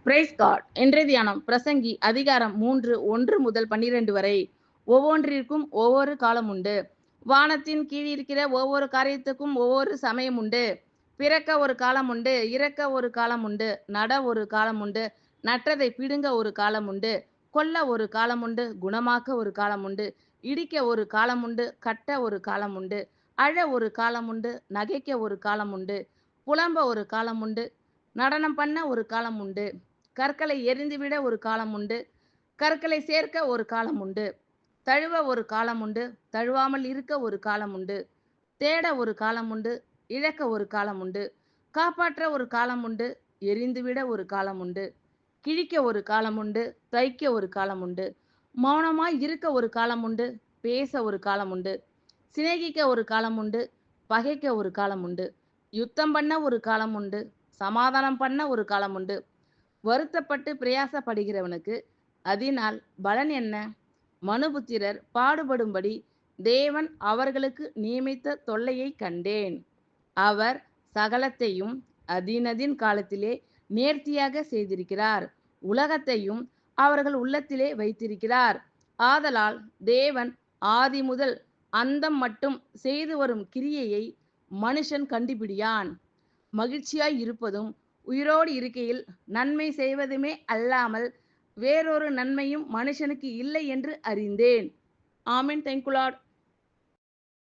Price God. இன்றைய தியானம் பிரசங்கி அதிகாரம் 3 1 முதல் 12 வரை. ஒவ்வொன்றிற்கும் ஒவ்வொரு காலம் உண்டு. வானத்தின் கீழ் இருக்கிற ஒவ்வொரு காரியத்துக்கும் ஒவ்வொரு சமயம் உண்டு. பிறக்க ஒரு காலம் உண்டு, இறக்க ஒரு காலம் உண்டு, நட ஒரு காலம் உண்டு, நட்டதை பிடுங்க ஒரு காலம் உண்டு, கொல்ல ஒரு காலம் உண்டு, குணமாக்க ஒரு காலம் உண்டு, இடிக்க ஒரு காலம் உண்டு, கட்ட ஒரு காலம் உண்டு, அழ ஒரு காலம் உண்டு, நகைக்க ஒரு காலம் உண்டு, புலம்ப ஒரு காலம் உண்டு, நடனம் பண்ண ஒரு காலம் உண்டு, கற்களை எரிந்துவிட ஒரு காலம் உண்டு, கற்களை சேர்க்க ஒரு காலம் உண்டு, தழுவ ஒரு காலம் உண்டு, தழுவாமல் இருக்க ஒரு காலம் உண்டு, தேட ஒரு காலம் உண்டு, இழக்க ஒரு காலம் உண்டு, காப்பாற்ற ஒரு காலம் உண்டு, எரிந்துவிட ஒரு காலம் உண்டு, கிழிக்க ஒரு காலம் உண்டு, தைக்க ஒரு காலம் உண்டு, மௌனமாய் இருக்க ஒரு காலம் உண்டு, பேச ஒரு காலம் உண்டு, சிநேகிக்க ஒரு காலம் உண்டு, பகைக்க ஒரு காலம் உண்டு, யுத்தம் பண்ண ஒரு காலம் உண்டு, சமாதானம் பண்ண ஒரு காலம் உண்டு. வருத்தப்பட்டு பிரயாசப்படுகிறவனுக்கு அதனால் பலன் என்ன? மனுபுத்திரர் பாடுபடும்படி தேவன் அவர்களுக்கு நியமித்த தொல்லையை கண்டேன். அவர் சகலத்தையும் அதினதின் காலத்திலே நேர்த்தியாக செய்திருக்கிறார். உலகத்தையும் அவர்கள் உள்ளத்திலே வைத்திருக்கிறார். ஆதலால் தேவன் ஆதி முதல் அந்தம் மட்டும் செய்து வரும் கிரியையை மனுஷன் கண்டுபிடியான். மகிழ்ச்சியாய் இருப்பதும் உயிரோடு இருக்கையில் நன்மை செய்வதுமே அல்லாமல் வேறொரு நன்மையும் மனுஷனுக்கு இல்லை என்று அறிந்தேன். ஆமென். Thank you Lord.